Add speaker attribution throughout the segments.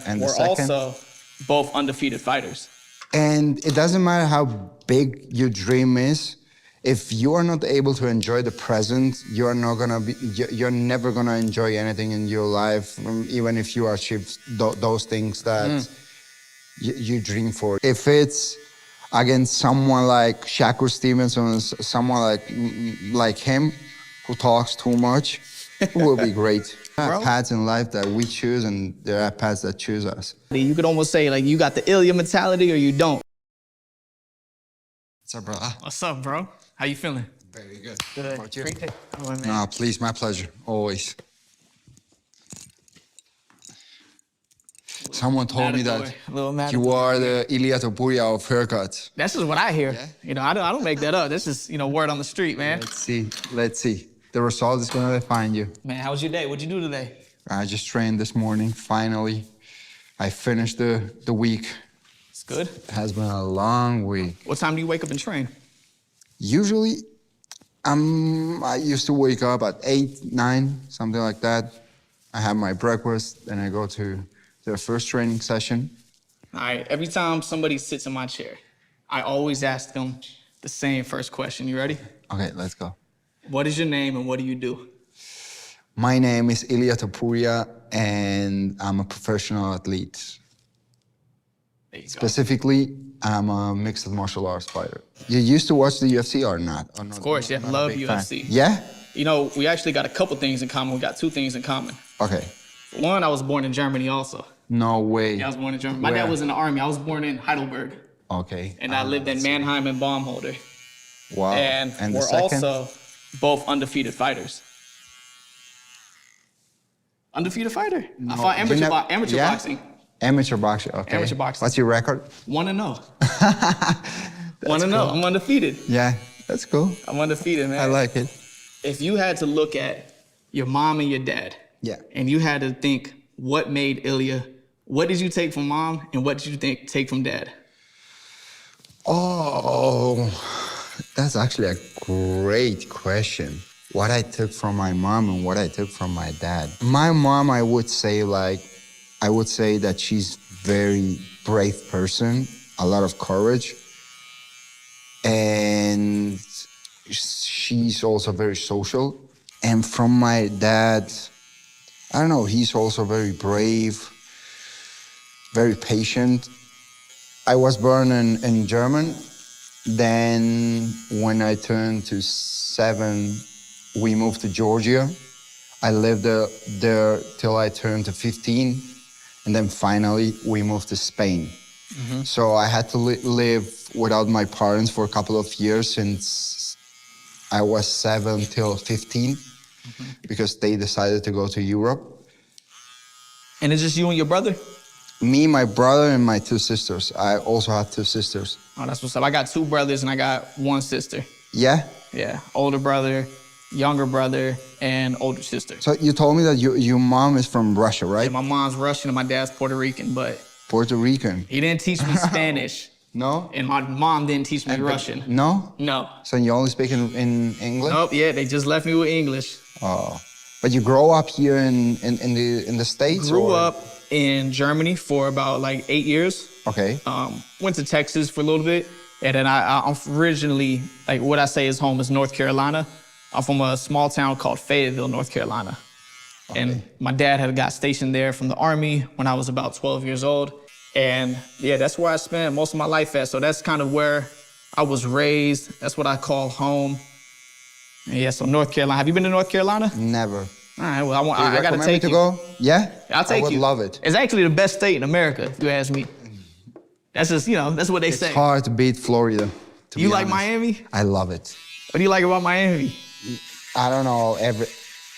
Speaker 1: And
Speaker 2: We're
Speaker 1: the second,
Speaker 2: also both undefeated fighters.
Speaker 1: and it doesn't matter how big your dream is. If you are not able to enjoy the present, you're never gonna enjoy anything in your life, even if you achieve those things that you dream for. If it's against someone like Shakur Stevenson, someone like him, who talks too much, it will be great. There are paths in life that we choose, and there are paths that choose us.
Speaker 2: You could almost say, like, you got the Ilya mentality or you don't.
Speaker 1: What's up, bro?
Speaker 2: What's up, bro? How you feeling?
Speaker 1: Very good.
Speaker 2: Good.
Speaker 1: How about you?
Speaker 2: Oh, man.
Speaker 1: No, please, my pleasure, always. Someone told me that you are the Ilya Topuria of haircuts.
Speaker 2: That's just what I hear.
Speaker 1: Yeah?
Speaker 2: You know, I don't make that up. This is, word on the street, man.
Speaker 1: Let's see. The result is gonna define you.
Speaker 2: Man, how was your day? What'd you do today?
Speaker 1: I just trained this morning, finally. I finished the week.
Speaker 2: It's good.
Speaker 1: It has been a long week.
Speaker 2: What time do you wake up and train?
Speaker 1: Usually, I used to wake up at 8, 9, something like that. I have my breakfast, then I go to the first training session.
Speaker 2: All right, every time somebody sits in my chair, I always ask them the same first question. You ready?
Speaker 1: Okay, let's go.
Speaker 2: What is your name and what do you do?
Speaker 1: My name is Ilya Topuria, and I'm a professional athlete.
Speaker 2: There you go.
Speaker 1: Specifically, I'm a mixed martial arts fighter. You used to watch the UFC or not? Or not
Speaker 2: Of course, yeah. Love UFC.
Speaker 1: Fan? Yeah?
Speaker 2: We actually got a couple things in common. We got 2 things in common.
Speaker 1: Okay.
Speaker 2: One, I was born in Germany also.
Speaker 1: No way.
Speaker 2: Yeah, I was born in Germany. My dad was in the army. I was born in Heidelberg.
Speaker 1: Okay.
Speaker 2: And I lived in Mannheim and Baumholder.
Speaker 1: Wow.
Speaker 2: And
Speaker 1: the
Speaker 2: we're
Speaker 1: second?
Speaker 2: also both undefeated fighters. Undefeated fighter.
Speaker 1: No,
Speaker 2: I fought amateur boxing.
Speaker 1: Amateur boxing, okay.
Speaker 2: Amateur boxing.
Speaker 1: What's your record?
Speaker 2: 1-0. 1-0. I'm undefeated.
Speaker 1: Yeah, that's cool.
Speaker 2: I'm undefeated, man.
Speaker 1: I like it.
Speaker 2: If you had to look at your mom and your dad, and you had to think what made Ilya, what did you take from mom and what did you take from dad?
Speaker 1: Oh, that's actually a great question. What I took from my mom and what I took from my dad. My mom, I would say that she's very brave person, a lot of courage. And she's also very social. And from my dad, I don't know, he's also very brave, very patient. I was born in Germany. Then when I turned to 7, we moved to Georgia. I lived there till I turned to 15. And then finally, we moved to Spain. Mm-hmm. So I had to live without my parents for a couple of years since I was 7 till 15, because they decided to go to Europe.
Speaker 2: And it's just you and your brother?
Speaker 1: Me, my brother, and my 2 sisters. I also have 2 sisters.
Speaker 2: Oh, that's what's up. I got 2 brothers and I got 1 sister.
Speaker 1: Yeah?
Speaker 2: Yeah, older brother, younger brother, and older sister.
Speaker 1: So you told me that your mom is from Russia, right?
Speaker 2: Yeah, my mom's Russian and my dad's Puerto Rican, but...
Speaker 1: Puerto Rican.
Speaker 2: He didn't teach me Spanish.
Speaker 1: No?
Speaker 2: And my mom didn't teach me Russian.
Speaker 1: No?
Speaker 2: No.
Speaker 1: So you only speak in English?
Speaker 2: Nope, yeah, they just left me with English.
Speaker 1: Oh. But you grow up here in the States?
Speaker 2: Grew up in Germany for about like 8 years.
Speaker 1: Okay.
Speaker 2: Went to Texas for a little bit. And then I'm originally, like what I say is home is North Carolina. I'm from a small town called Fayetteville, North Carolina. Okay. And my dad had got stationed there from the Army when I was about 12 years old. And yeah, that's where I spent most of my life at. So that's kind of where I was raised. That's what I call home. And yeah, so North Carolina. Have you been to North Carolina?
Speaker 1: Never.
Speaker 2: All right, well, I got to take
Speaker 1: you.
Speaker 2: To
Speaker 1: go? Yeah?
Speaker 2: I'll take you.
Speaker 1: I would love it.
Speaker 2: It's actually the best state in America, if you ask me. That's just, that's what they say.
Speaker 1: It's hard to beat Florida, to
Speaker 2: You
Speaker 1: be
Speaker 2: like
Speaker 1: honest.
Speaker 2: Miami?
Speaker 1: I love it.
Speaker 2: What do you like about Miami?
Speaker 1: I don't know,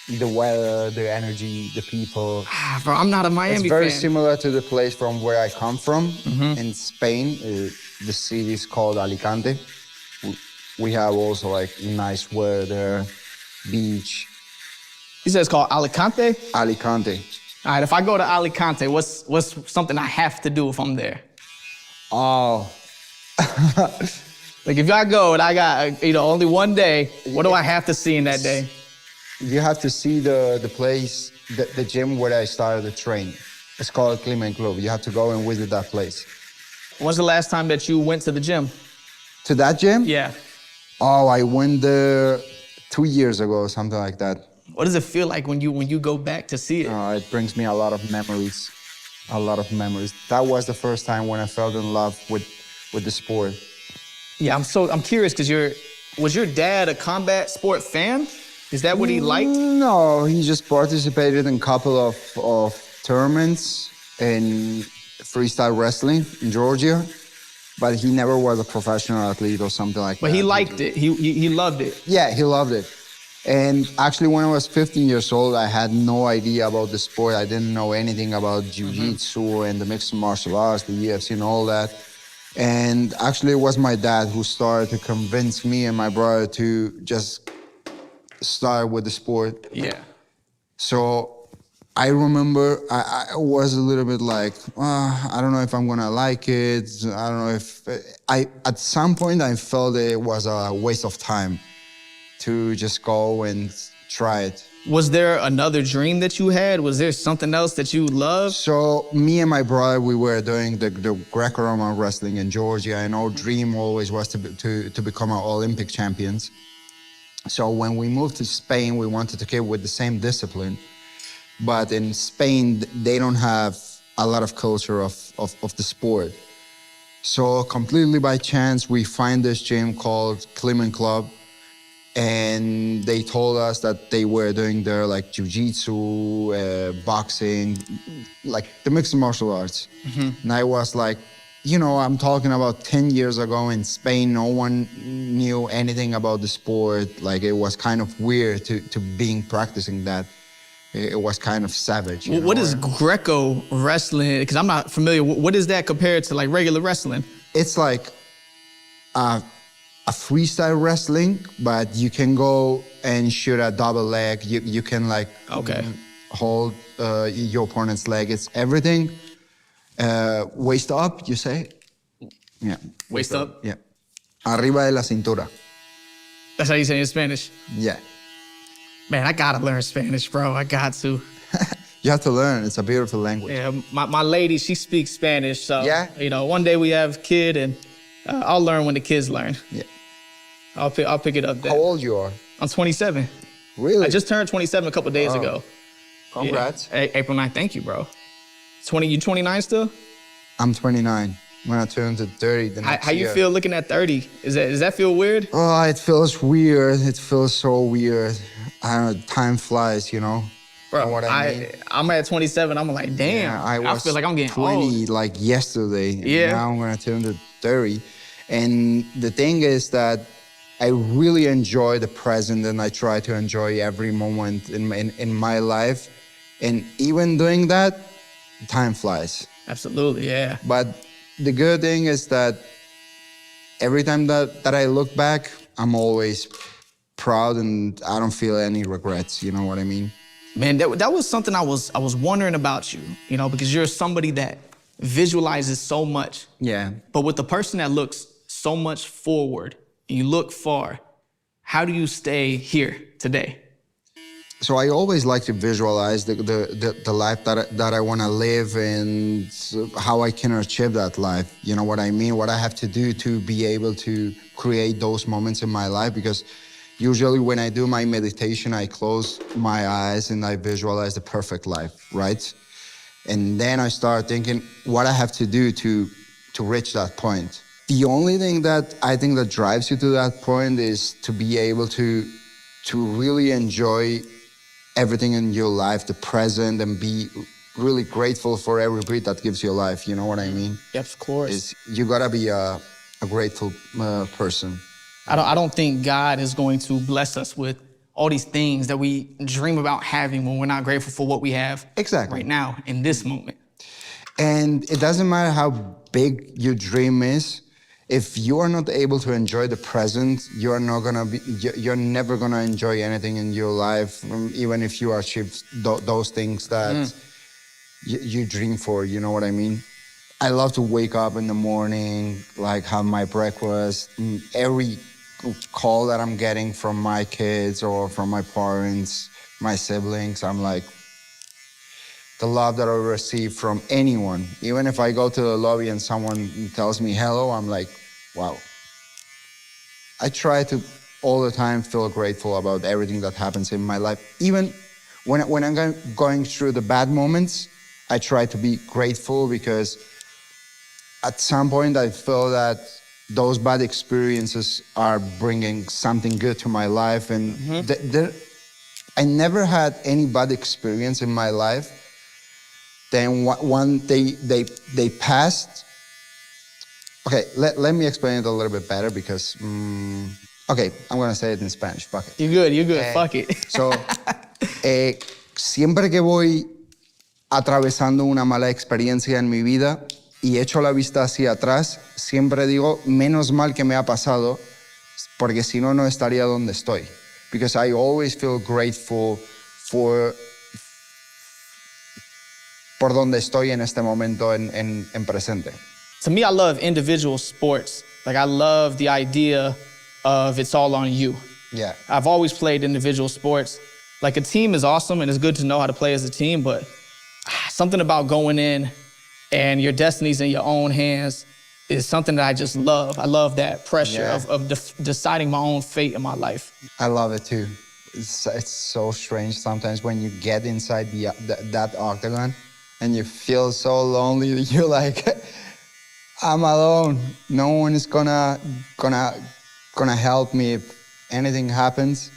Speaker 1: the weather, the energy, the people.
Speaker 2: Bro, I'm not a Miami fan.
Speaker 1: It's very similar to the place from where I come from, in Spain. The city is called Alicante. We have also like nice weather, beach.
Speaker 2: You said it's called Alicante?
Speaker 1: Alicante.
Speaker 2: All right, if I go to Alicante, what's something I have to do if I'm there?
Speaker 1: Oh.
Speaker 2: Like if I go and I got only one day, what do I have to see in that day?
Speaker 1: You have to see the place, the gym where I started the training. It's called Clima Club. You have to go and visit that place.
Speaker 2: When's the last time that you went to the gym?
Speaker 1: To that gym?
Speaker 2: Yeah.
Speaker 1: Oh, I went there 2 years ago, something like that.
Speaker 2: What does it feel like when you go back to see it?
Speaker 1: It brings me a lot of memories. A lot of memories. That was the first time when I fell in love with the sport.
Speaker 2: Yeah, I'm curious because was your dad a combat sport fan? Is that what he liked?
Speaker 1: No, he just participated in a couple of tournaments in freestyle wrestling in Georgia, but he never was a professional athlete or something like that.
Speaker 2: But he liked it. He loved it.
Speaker 1: Yeah, he loved it. And actually, when I was 15 years old, I had no idea about the sport. I didn't know anything about jiu-jitsu and the mixed martial arts, the UFC and all that. And actually, it was my dad who started to convince me and my brother to just start with the sport.
Speaker 2: Yeah.
Speaker 1: So I remember I was a little bit like, I don't know if I'm gonna like it. I don't know if at some point I felt it was a waste of time to just go and try it.
Speaker 2: Was there another dream that you had? Was there something else that you loved?
Speaker 1: So me and my brother, we were doing the Greco-Roman wrestling in Georgia, and our dream always was to become our Olympic champions. So when we moved to Spain, we wanted to keep with the same discipline. But in Spain, they don't have a lot of culture of the sport. So completely by chance, we find this gym called Clima Club. And they told us that they were doing their like jiu-jitsu, boxing, like the mixed martial arts. And I was like, I'm talking about 10 years ago in Spain, no one knew anything about the sport. Like it was kind of weird to being practicing that. It was kind of savage.
Speaker 2: What is Greco wrestling? Because I'm not familiar. What is that compared to like regular wrestling?
Speaker 1: It's like a freestyle wrestling, but you can go and shoot a double leg. You can like hold your opponent's leg. It's everything. Waist up, you say? Yeah.
Speaker 2: Waist up?
Speaker 1: Yeah. Arriba de la cintura.
Speaker 2: That's how you say it in Spanish?
Speaker 1: Yeah.
Speaker 2: Man, I gotta learn Spanish, bro. I got to.
Speaker 1: You have to learn. It's a beautiful language.
Speaker 2: Yeah, my lady, she speaks Spanish. So,
Speaker 1: yeah?
Speaker 2: One day we have a kid and I'll learn when the kids learn.
Speaker 1: Yeah.
Speaker 2: I'll pick it up there.
Speaker 1: How old you are?
Speaker 2: I'm 27.
Speaker 1: Really?
Speaker 2: I just turned 27 a couple days ago.
Speaker 1: Congrats.
Speaker 2: Yeah. April 9th. Thank you, bro. You 29 still?
Speaker 1: I'm 29. When I turn to 30 the next
Speaker 2: How you
Speaker 1: year.
Speaker 2: feel looking at 30? Does that feel weird?
Speaker 1: Oh, it feels weird. It feels so weird. I don't know, time flies, Bro,
Speaker 2: know what I mean? I'm at 27. I'm like, damn.
Speaker 1: Yeah, I
Speaker 2: feel like I'm getting
Speaker 1: 20
Speaker 2: old.
Speaker 1: like yesterday.
Speaker 2: Yeah.
Speaker 1: Now I'm gonna turn to 30. And the thing is that I really enjoy the present and I try to enjoy every moment in my life. And even doing that, time flies.
Speaker 2: Absolutely, yeah.
Speaker 1: But the good thing is that every time that I look back, I'm always proud and I don't feel any regrets, you know what I mean?
Speaker 2: Man, that was something I was wondering about you, because you're somebody that visualizes so much.
Speaker 1: Yeah.
Speaker 2: But with the person that looks so much forward, and you look far, how do you stay here today?
Speaker 1: So I always like to visualize the life that I want to live and how I can achieve that life. You know what I mean? What I have to do to be able to create those moments in my life, because usually when I do my meditation, I close my eyes and I visualize the perfect life, right? And then I start thinking what I have to do to reach that point. The only thing that I think that drives you to that point is to be able to really enjoy everything in your life, the present, and be really grateful for every breath that gives you life. You know what I mean?
Speaker 2: Yes, of course.
Speaker 1: You gotta be a grateful person.
Speaker 2: I don't think God is going to bless us with all these things that we dream about having when we're not grateful for what we have right now in this moment.
Speaker 1: And it doesn't matter how big your dream is. If you are not able to enjoy the present, you're never gonna enjoy anything in your life, even if you achieve those things that you dream for. You know what I mean? I love to wake up in the morning, like have my breakfast. Every call that I'm getting from my kids or from my parents, my siblings, I'm like, the love that I receive from anyone. Even if I go to the lobby and someone tells me hello, I'm like, wow. I try to all the time feel grateful about everything that happens in my life. Even when I'm going through the bad moments, I try to be grateful because at some point I feel that those bad experiences are bringing something good to my life. And I never had any bad experience in my life. Then one they passed. Okay, let me explain it a little bit better because, okay, I'm gonna say it in Spanish, fuck it.
Speaker 2: You're good, fuck it.
Speaker 1: So, siempre que voy atravesando una mala experiencia en mi vida y echo la vista hacia atrás, siempre digo, menos mal que me ha pasado, porque si no, no estaría donde estoy. Because I always feel grateful por donde estoy en este momento en presente.
Speaker 2: To me, I love individual sports. Like, I love the idea of it's all on you.
Speaker 1: Yeah.
Speaker 2: I've always played individual sports. Like, a team is awesome and it's good to know how to play as a team, but something about going in and your destiny's in your own hands is something that I just love. I love that pressure of deciding my own fate in my life.
Speaker 1: I love it too. It's so strange sometimes when you get inside that octagon and you feel so lonely. You're like, I'm alone. No one is gonna help me if anything happens.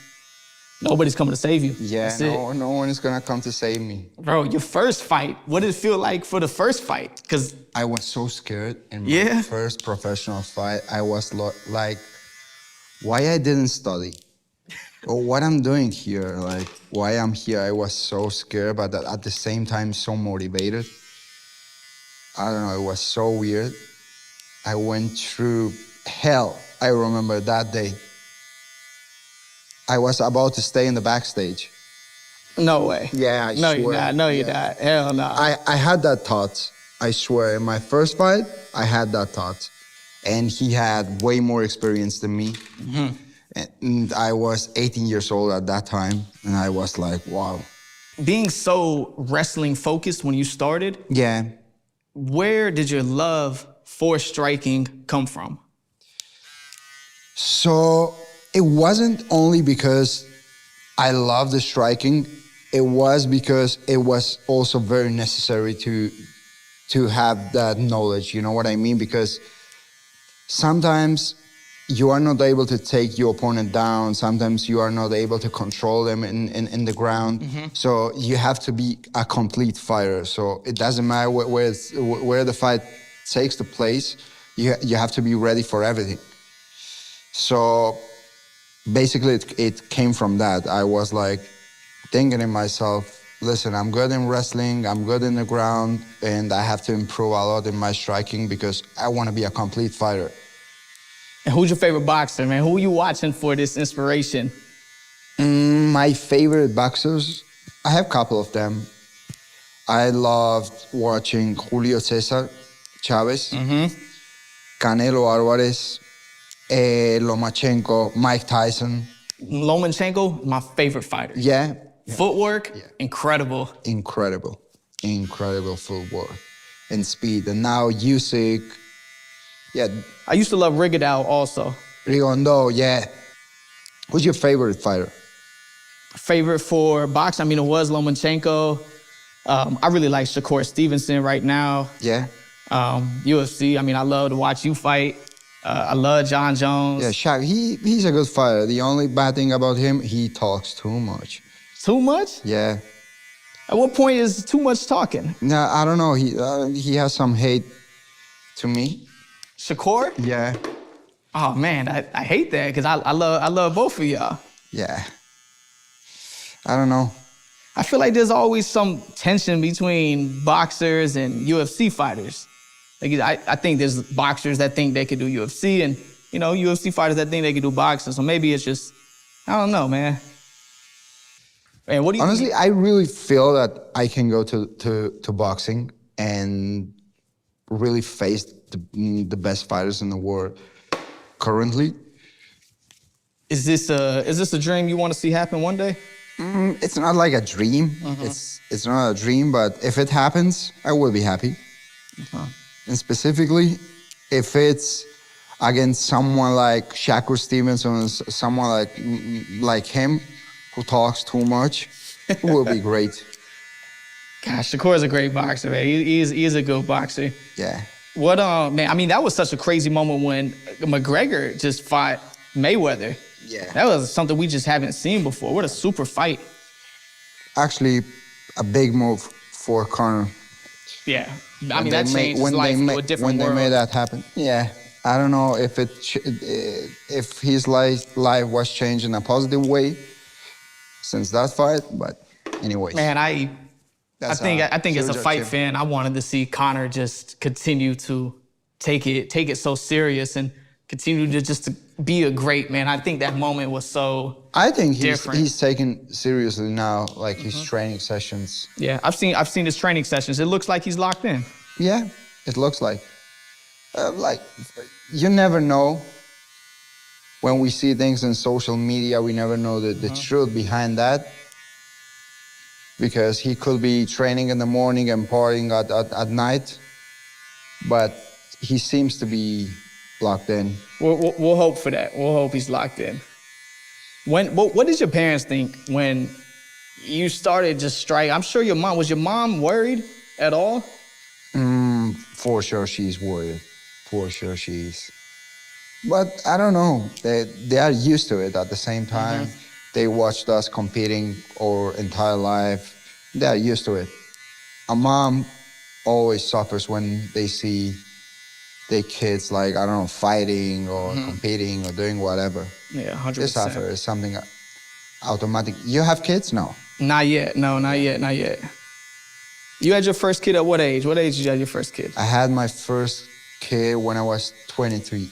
Speaker 2: Nobody's coming to save you.
Speaker 1: Yeah, no one is gonna come to save me.
Speaker 2: Bro, your first fight, what did it feel like for the first fight? Because
Speaker 1: I was so scared in my first professional fight. I was like, why I didn't study? Or what I'm doing here, like why I'm here. I was so scared, but at the same time, so motivated. I don't know, it was so weird. I went through hell, I remember that day. I was about to stay in the backstage.
Speaker 2: No way.
Speaker 1: Yeah, I
Speaker 2: no,
Speaker 1: swear.
Speaker 2: You're not. No, you're not. Hell no.
Speaker 1: I had that thought, I swear. In my first fight, I had that thought. And he had way more experience than me. Mm-hmm. And I was 18 years old at that time. And I was like, wow.
Speaker 2: Being so wrestling focused when you started,
Speaker 1: yeah.
Speaker 2: Where did your love for striking come from?
Speaker 1: So it wasn't only because I love the striking. It was because it was also very necessary to have that knowledge. You know what I mean? Because sometimes you are not able to take your opponent down. Sometimes you are not able to control them in the ground. Mm-hmm. So you have to be a complete fighter. So it doesn't matter where the fight takes the place. You have to be ready for everything. So basically it came from that. I was like thinking in myself, listen, I'm good in wrestling, I'm good in the ground, and I have to improve a lot in my striking because I want to be a complete fighter.
Speaker 2: And who's your favorite boxer, man? Who are you watching for this inspiration?
Speaker 1: My favorite boxers, I have a couple of them. I loved watching Julio Cesar Chavez, Canelo Alvarez, Lomachenko, Mike Tyson.
Speaker 2: Lomachenko, my favorite fighter.
Speaker 1: Yeah.
Speaker 2: Footwork, incredible.
Speaker 1: Incredible footwork and speed. And now Usyk,
Speaker 2: I used to love Rigondeaux also.
Speaker 1: Rigondeaux, yeah. Who's your favorite fighter?
Speaker 2: Favorite for boxing? I mean, it was Lomachenko. I really like Shakur Stevenson right now.
Speaker 1: Yeah.
Speaker 2: UFC, I mean, I love to watch you fight. I love John Jones.
Speaker 1: Yeah, Shaq, he's a good fighter. The only bad thing about him, he talks too much.
Speaker 2: Too much?
Speaker 1: Yeah.
Speaker 2: At what point is too much talking?
Speaker 1: No, I don't know. He has some hate to me.
Speaker 2: Shakur?
Speaker 1: Yeah.
Speaker 2: Oh man, I hate that because I love both of y'all.
Speaker 1: Yeah. I don't know.
Speaker 2: I feel like there's always some tension between boxers and UFC fighters. Like, I think there's boxers that think they could do UFC and, you know, UFC fighters that think they could do boxing. So maybe it's just, I don't know, man. Man, what do you
Speaker 1: Honestly,
Speaker 2: think?
Speaker 1: I really feel that I can go to boxing and really face the best fighters in the world currently.
Speaker 2: Is this a dream you want to see happen one day?
Speaker 1: It's not like a dream. It's not a dream, but if it happens, I will be happy. And specifically, if it's against someone like Shakur Stevenson, someone like him, who talks too much, it will be great.
Speaker 2: Gosh, Shakur's a great boxer, man. He is a good boxer.
Speaker 1: Yeah.
Speaker 2: What, man, I mean, that was such a crazy moment when McGregor just fought Mayweather.
Speaker 1: Yeah.
Speaker 2: That was something we just haven't seen before. What a super fight.
Speaker 1: Actually, a big move for Conor.
Speaker 2: Yeah. I mean, that changed his life to a different world.
Speaker 1: When they made that happen. Yeah. I don't know if if his life was changed in a positive way since that fight, but anyways.
Speaker 2: Man, I think as a fight fan, I wanted to see Conor just continue to take it so serious and continue to just be a great man. I think that moment was so
Speaker 1: I think
Speaker 2: different.
Speaker 1: he's taken seriously now, like his training sessions.
Speaker 2: Yeah, I've seen his training sessions. It looks like he's locked in.
Speaker 1: Yeah, it looks like you never know. When we see things in social media, we never know the truth behind that. Because he could be training in the morning and partying at night, but he seems to be locked in.
Speaker 2: We'll hope for that. We'll hope he's locked in. What did your parents think when you started just strike? I'm sure was your mom worried at all?
Speaker 1: For sure she's worried. For sure she is. But I don't know. They are used to it at the same time. They watched us competing our entire life. They are used to it. A mom always suffers when they see their kids, like, I don't know, fighting or competing or doing whatever.
Speaker 2: Yeah, 100%.
Speaker 1: They suffer. It's something automatic. You have kids? No.
Speaker 2: Not yet. No, not yet. You had your first kid at what age? What age did you have your first kid?
Speaker 1: I had my first kid when I was 23.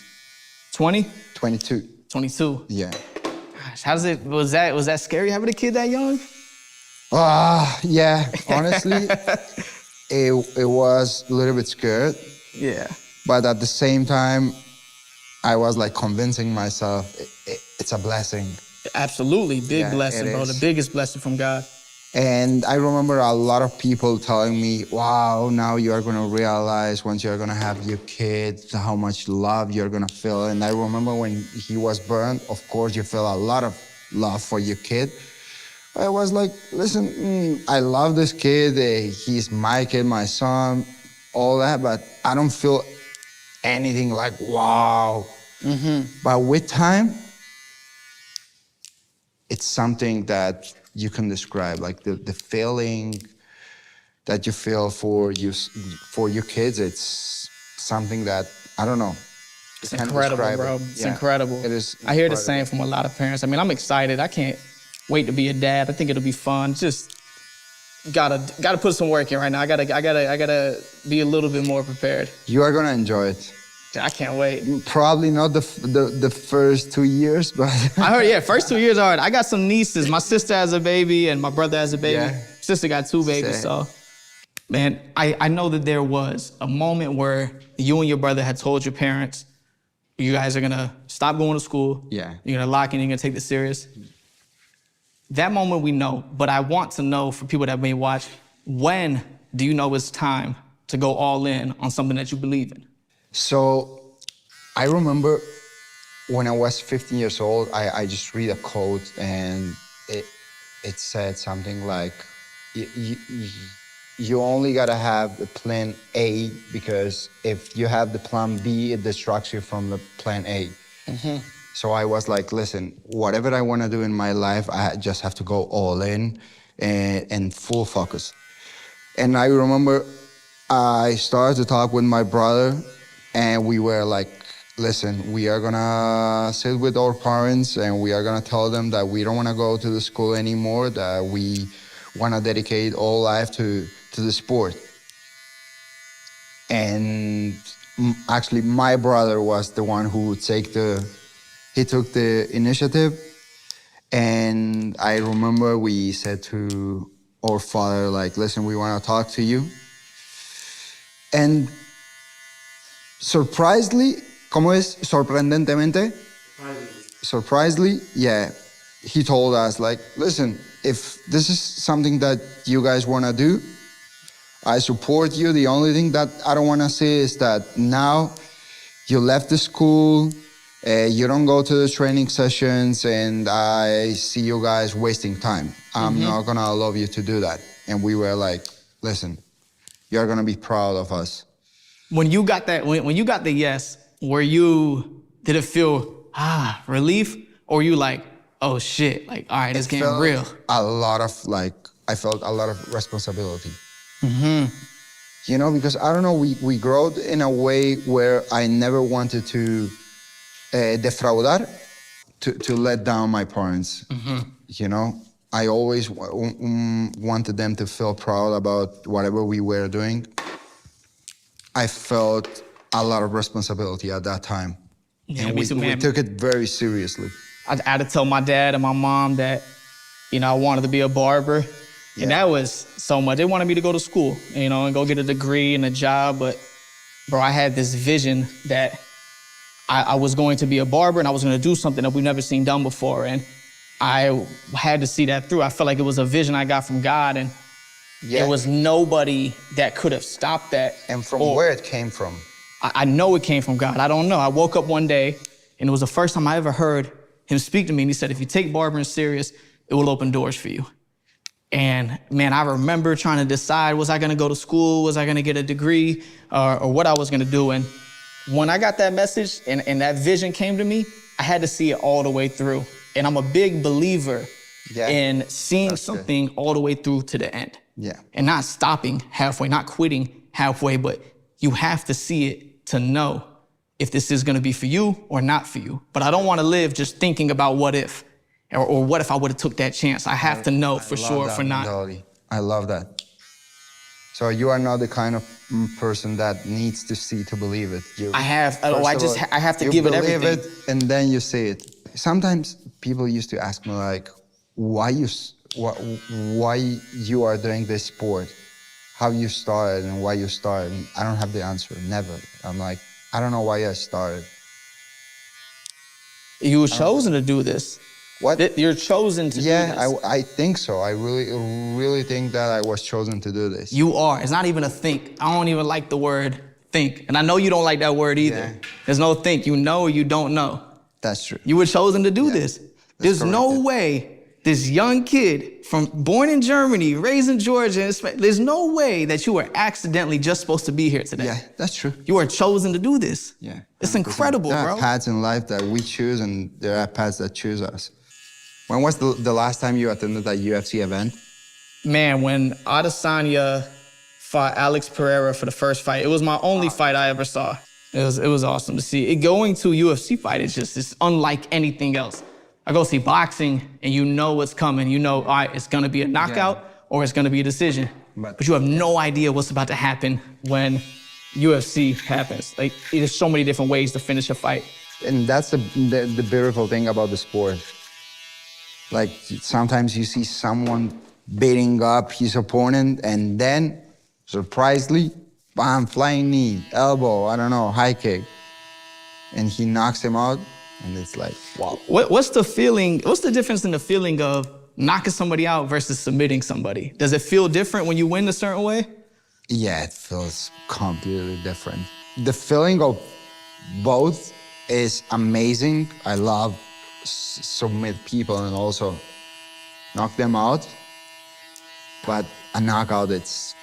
Speaker 2: 20?
Speaker 1: 22.
Speaker 2: 22.
Speaker 1: Yeah.
Speaker 2: Gosh, was that scary having a kid that young?
Speaker 1: Yeah, honestly, it was a little bit scared.
Speaker 2: Yeah.
Speaker 1: But at the same time, I was like convincing myself it's a blessing.
Speaker 2: Absolutely, big blessing, bro. The biggest blessing from God.
Speaker 1: And I remember a lot of people telling me, wow, now you are gonna realize once you're gonna have your kid, how much love you're gonna feel. And I remember when he was born, of course, you feel a lot of love for your kid. I was like, listen, I love this kid. He's my kid, my son, all that, but I don't feel anything like, wow. But with time, it's something that you can describe, like the feeling that you feel for your kids. It's something that, I don't know.
Speaker 2: It's incredible, bro. It's incredible.
Speaker 1: It is.
Speaker 2: I hear the same from a lot of parents. I mean, I'm excited. I can't wait to be a dad. I think it'll be fun. Just gotta put some work in right now. I gotta be a little bit more prepared.
Speaker 1: You are gonna enjoy it.
Speaker 2: I can't wait.
Speaker 1: Probably not the first 2 years, but
Speaker 2: I heard, yeah, first 2 years are hard. I got some nieces. My sister has a baby and my brother has a baby.
Speaker 1: Yeah.
Speaker 2: Sister got 2 babies, so. Man, I know that there was a moment where you and your brother had told your parents, you guys are gonna stop going to school.
Speaker 1: Yeah.
Speaker 2: You're gonna lock in, you're gonna take this serious. That moment we know, but I want to know for people that may watch, when do you know it's time to go all in on something that you believe in?
Speaker 1: So I remember when I was 15 years old, I just read a quote and it said something like, you only gotta have the plan A, because if you have the plan B, it distracts you from the plan A. So I was like, listen, whatever I wanna do in my life, I just have to go all in and full focus. And I remember I started to talk with my brother, and we were like, listen, we are gonna sit with our parents and we are gonna tell them that we don't wanna go to the school anymore, that we wanna dedicate all life to the sport. And actually my brother was the one who took the initiative. And I remember we said to our father, like, listen, we wanna talk to you. And surprisingly, ¿cómo es? Sorprendentemente? Surprisingly, yeah. he told us, like, listen, if this is something that you guys want to do, I support you. The only thing that I don't want to see is that now you left the school, you don't go to the training sessions, and I see you guys wasting time. I'm not going to allow you to do that. And we were like, listen, you're going to be proud of us.
Speaker 2: When you got that, when you got the yes, did it feel, relief? Or you like, oh shit, like, all right, it's getting real?
Speaker 1: I felt a lot of responsibility. You know, because I don't know, we grew in a way where I never wanted to defraudar, to let down my parents. You know, I always wanted them to feel proud about whatever we were doing. I felt a lot of responsibility at that time.
Speaker 2: Yeah,
Speaker 1: and we took it very seriously.
Speaker 2: I had to tell my dad and my mom that, you know, I wanted to be a barber. And that was so much. They wanted me to go to school, you know, and go get a degree and a job. But, bro, I had this vision that I was going to be a barber and I was going to do something that we've never seen done before. And I had to see that through. I felt like it was a vision I got from God. And there was nobody that could have stopped that.
Speaker 1: And from where it came from?
Speaker 2: I know it came from God. I don't know. I woke up one day, and it was the first time I ever heard him speak to me. And he said, if you take barbering serious, it will open doors for you. And man, I remember trying to decide, was I gonna go to school? Was I gonna get a degree? Or what I was gonna do? And when I got that message and that vision came to me, I had to see it all the way through. And I'm a big believer in seeing something all the way through to the end. And not stopping halfway, not quitting halfway, but you have to see it to know if this is gonna be for you or not for you. But I don't wanna live just thinking about what if. Or what if I would have took that chance? I have to know for sure for not.
Speaker 1: Mentality. I love that. So you are not the kind of person that needs to see to believe it.
Speaker 2: I have to give it everything.
Speaker 1: You believe it and then you see it. Sometimes people used to ask me like, why you are doing this sport, how you started and why you started. And I don't have the answer, never. I'm like, I don't know why I started.
Speaker 2: You were chosen to do this.
Speaker 1: What?
Speaker 2: You're chosen to do this.
Speaker 1: Yeah, I think so. I really think that I was chosen to do this.
Speaker 2: You are. It's not even a think. I don't even like the word think. And I know you don't like that word either. Yeah. There's no think. You know or you don't know.
Speaker 1: That's true.
Speaker 2: You were chosen to do this. There's no way this young kid born in Germany, raised in Georgia, there's no way that you were accidentally just supposed to be here today.
Speaker 1: Yeah, that's true.
Speaker 2: You are chosen to do this.
Speaker 1: Yeah.
Speaker 2: It's incredible, bro.
Speaker 1: There are paths in life that we choose and there are paths that choose us. When was the last time you attended that UFC event?
Speaker 2: Man, when Adesanya fought Alex Pereira for the first fight, it was my only fight I ever saw. It was awesome to see. Going to a UFC fight is it's unlike anything else. I go see boxing and you know what's coming. You know, all right, it's gonna be a knockout or it's gonna be a decision. But you have no idea what's about to happen when UFC happens. Like, there's so many different ways to finish a fight.
Speaker 1: And that's the beautiful thing about the sport. Like, sometimes you see someone beating up his opponent and then, surprisingly, bam, flying knee, elbow, I don't know, high kick. And he knocks him out, and it's like, wow.
Speaker 2: What's the feeling, what's the difference in the feeling of knocking somebody out versus submitting somebody? Does it feel different when you win a certain way?
Speaker 1: Yeah, it feels completely different. The feeling of both is amazing. I love submit people and also knock them out. But a knockout, it's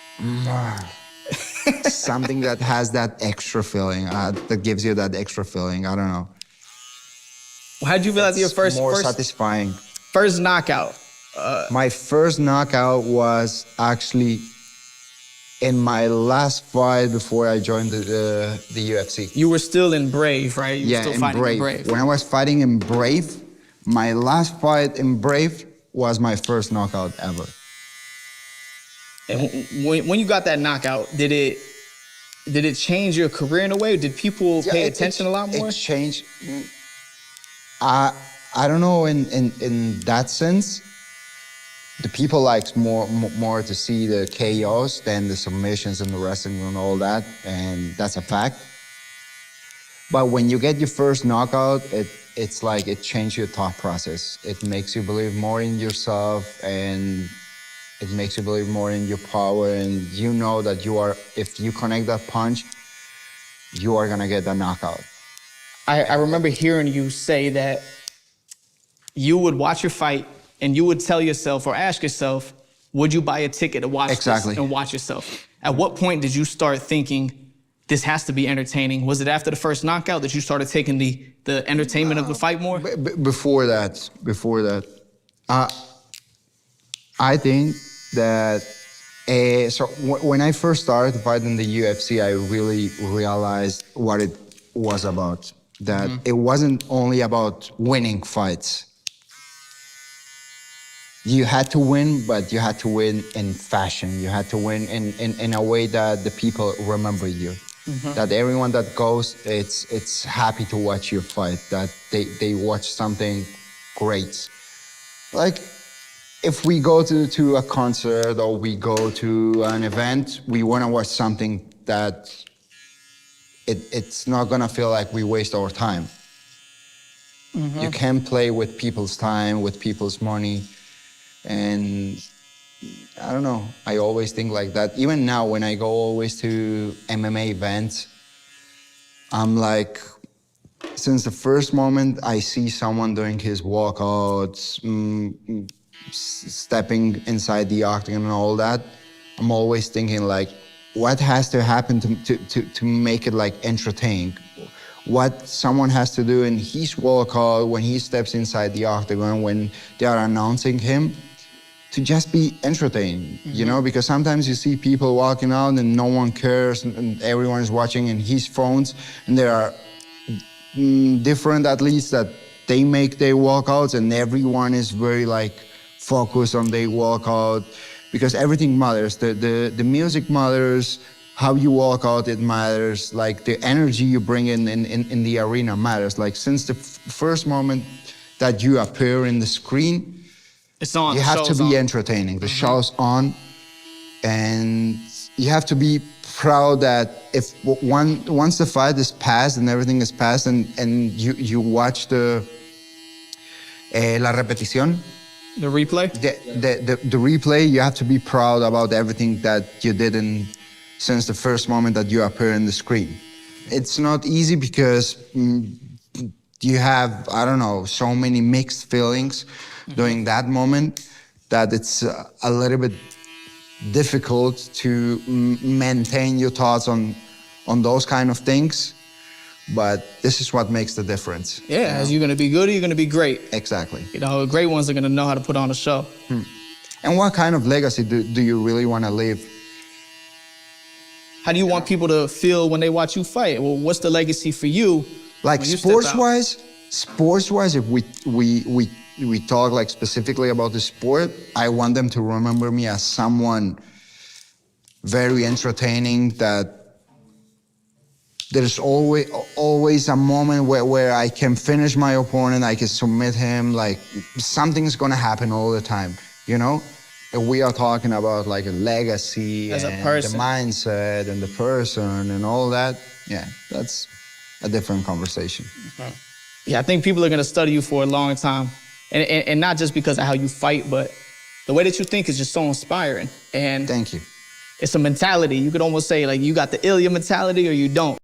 Speaker 1: something that has that extra feeling, that gives you that extra feeling. I don't know.
Speaker 2: How did you feel after your first
Speaker 1: satisfying.
Speaker 2: First knockout?
Speaker 1: My first knockout was actually in my last fight before I joined the UFC.
Speaker 2: You were still in Brave, right? You were still fighting in Brave.
Speaker 1: When I was fighting in Brave, my last fight in Brave was my first knockout ever.
Speaker 2: And when you got that knockout, did it change your career in a way? Did people pay attention a lot more?
Speaker 1: It changed. I don't know in that sense. The people likes more to see the KOs than the submissions and the wrestling and all that, and that's a fact. But when you get your first knockout, it's like it changes your thought process. It makes you believe more in yourself, and it makes you believe more in your power. And you know that if you connect that punch, you are gonna get the knockout.
Speaker 2: I remember hearing you say that you would watch your fight and you would tell yourself or ask yourself, would you buy a ticket to watch
Speaker 1: Exactly.
Speaker 2: this and watch yourself? At what point did you start thinking, this has to be entertaining? Was it after the first knockout that you started taking the entertainment of the fight more?
Speaker 1: Before that, I think that when I first started fighting the UFC, I really realized what it was about. That it wasn't only about winning fights. You had to win, but you had to win in fashion. You had to win in a way that the people remember you. That everyone that goes, it's happy to watch you fight, that they watch something great. Like, if we go to a concert or we go to an event, we want to watch something that it's not gonna feel like we waste our time. You can't play with people's time, with people's money. And I don't know, I always think like that. Even now when I go always to MMA events, I'm like, since the first moment I see someone doing his walkouts, stepping inside the octagon and all that, I'm always thinking like, what has to happen to make it like entertaining? What someone has to do in his walkout, when he steps inside the octagon, when they are announcing him, to just be entertaining, you know? Because sometimes you see people walking out and no one cares and everyone is watching in his phones, and there are different athletes that they make their walkouts and everyone is very like focused on their walkout, because everything matters. The music matters, how you walk out, it matters, like the energy you bring in the arena matters. Like since the first moment that you appear in the screen,
Speaker 2: It's on.
Speaker 1: you have to be entertaining. The show's on, and you have to be proud that if once the fight is passed and everything is passed, and you watch la repetición,
Speaker 2: The replay?
Speaker 1: the replay, you have to be proud about everything that you did since the first moment that you appear in the screen. It's not easy because you have, I don't know, so many mixed feelings during that moment that it's a little bit difficult to maintain your thoughts on those kind of things. But this is what makes the difference.
Speaker 2: Yeah, as you're gonna be good or you're gonna be great.
Speaker 1: Exactly.
Speaker 2: You know, great ones are gonna know how to put on a show.
Speaker 1: And what kind of legacy do you really want to leave?
Speaker 2: How do you want people to feel when they watch you fight? Well, what's the legacy for you?
Speaker 1: Like
Speaker 2: when you step out?
Speaker 1: sports-wise, if we talk like specifically about the sport, I want them to remember me as someone very entertaining, that there's always a moment where I can finish my opponent, I can submit him, like something's gonna happen all the time, you know? If we are talking about like a legacy
Speaker 2: As a
Speaker 1: and
Speaker 2: person.
Speaker 1: the mindset and the person and all that, yeah, that's a different conversation.
Speaker 2: Yeah, I think people are gonna study you for a long time. And not just because of how you fight, but the way that you think is just so inspiring. And
Speaker 1: Thank you.
Speaker 2: it's a mentality. You could almost say like you got the Ilya mentality or you don't.